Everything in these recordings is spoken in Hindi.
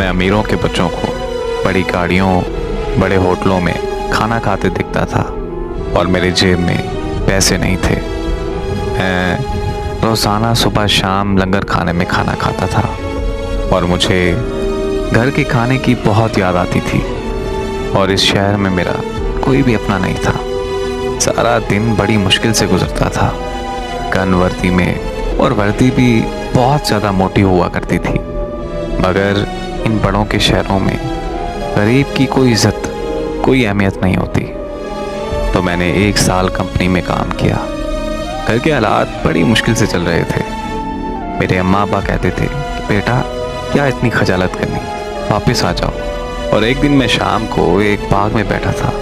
अमीरों के बच्चों को बड़ी गाड़ियों, बड़े होटलों में खाना खाते दिखता था और मेरी जेब में पैसे नहीं थे। मैं रोज़ाना सुबह शाम लंगर खाने में खाना खाता था और मुझे घर के खाने की बहुत याद आती थी। और इस शहर में मेरा कोई भी अपना नहीं था। सारा दिन बड़ी मुश्किल से गुजरता था। गन वर्दी में, और वर्दी भी बहुत ज़्यादा मोटी हुआ करती थी। मगर इन बड़ों के शहरों में गरीब की कोई इज्जत, कोई अहमियत नहीं होती। तो मैंने 1 साल कंपनी में काम किया। घर के हालात बड़ी मुश्किल से चल रहे थे। मेरे अम्मा अब्बा कहते थे कि बेटा क्या इतनी खजालत करनी, वापस आ जाओ। और एक दिन मैं शाम को एक बाग में बैठा था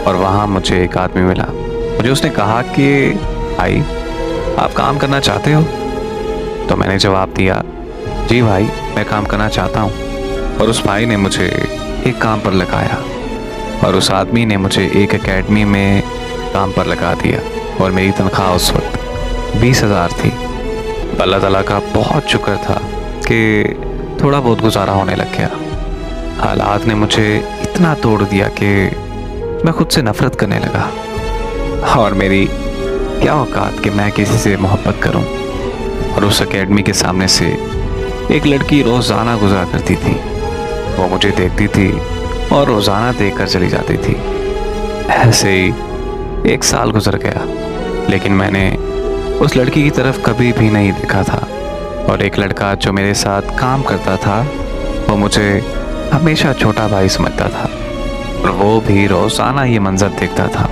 और वहाँ मुझे एक आदमी मिला। मुझे उसने कहा कि भाई आप काम करना चाहते हो? तो मैंने जवाब दिया, जी भाई मैं काम करना चाहता हूँ। और उस भाई ने मुझे एक काम पर लगाया और उस आदमी ने मुझे एक एकेडमी में काम पर लगा दिया। और मेरी तनख्वाह उस वक्त 20,000 थी। अल्लाह ताला का बहुत शुक्र था कि थोड़ा बहुत गुजारा होने लग गया। हालात ने मुझे इतना तोड़ दिया कि मैं खुद से नफरत करने लगा। और मेरी क्या औकात कि मैं किसी से मोहब्बत करूं। और उस एकेडमी के सामने से एक लड़की रोज़ाना गुजरा करती थी। वो मुझे देखती थी और रोज़ाना देखकर चली जाती थी। ऐसे ही 1 साल गुजर गया, लेकिन मैंने उस लड़की की तरफ कभी भी नहीं देखा था। और एक लड़का जो मेरे साथ काम करता था, वो मुझे हमेशा छोटा भाई समझता था और वो भी रोज़ाना ये मंजर देखता था।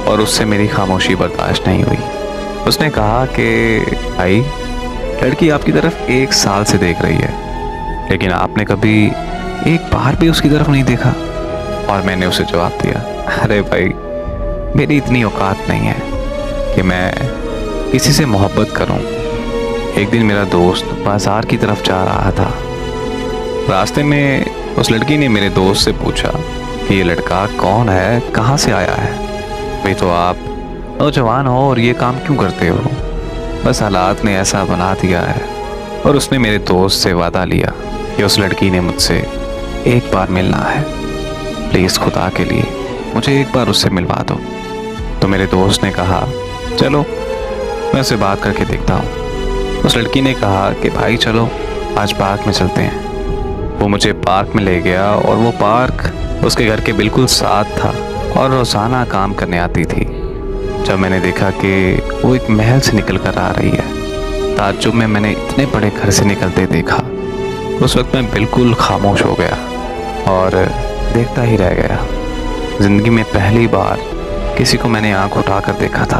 और उससे मेरी खामोशी बर्दाश्त नहीं हुई। उसने कहा कि भाई लड़की आपकी तरफ 1 साल से देख रही है, लेकिन आपने कभी एक बार भी उसकी तरफ नहीं देखा। और मैंने उसे जवाब दिया, अरे भाई मेरी इतनी औकात नहीं है कि मैं किसी से मोहब्बत करूं। एक दिन मेरा दोस्त बाज़ार की तरफ जा रहा था। रास्ते में उस लड़की ने मेरे दोस्त से पूछा कि ये लड़का कौन है, कहाँ से आया है? भाई तो आप नौजवान हो और ये काम क्यों करते हो? बस हालात ने ऐसा बना दिया है। और उसने मेरे दोस्त से वादा लिया कि उस लड़की ने मुझसे एक बार मिलना है। प्लीज़ खुदा के लिए मुझे एक बार उससे मिलवा दो। तो मेरे दोस्त ने कहा, चलो मैं उससे बात करके देखता हूँ। उस लड़की ने कहा कि भाई चलो आज पार्क में चलते हैं। वो मुझे पार्क में ले गया और वो पार्क उसके घर के बिल्कुल साथ था और रोज़ाना काम करने आती थी। जब मैंने देखा कि वो एक महल से निकल कर आ रही है, ताज्जुब में मैंने इतने बड़े घर से निकलते देखा। उस वक्त मैं बिल्कुल खामोश हो गया और देखता ही रह गया। ज़िंदगी में पहली बार किसी को मैंने आंख उठाकर देखा था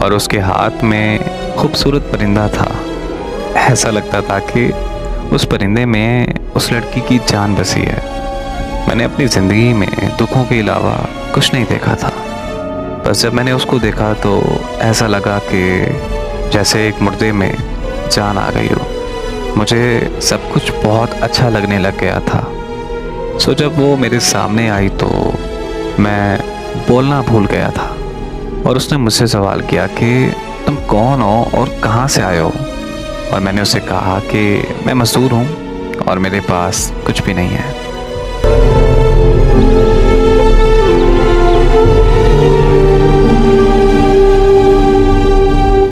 और उसके हाथ में खूबसूरत परिंदा था। ऐसा लगता था कि उस परिंदे में उस लड़की की जान बसी है। मैंने अपनी ज़िंदगी में दुखों के अलावा कुछ नहीं देखा था। बस जब मैंने उसको देखा तो ऐसा लगा कि जैसे एक मुर्दे में जान आ गई हो। मुझे सब कुछ बहुत अच्छा लगने लग गया था। सो जब वो मेरे सामने आई तो मैं बोलना भूल गया था। और उसने मुझसे सवाल किया कि तुम कौन हो और कहाँ से आए हो? और मैंने उससे कहा कि मैं मजदूर हूँ और मेरे पास कुछ भी नहीं है।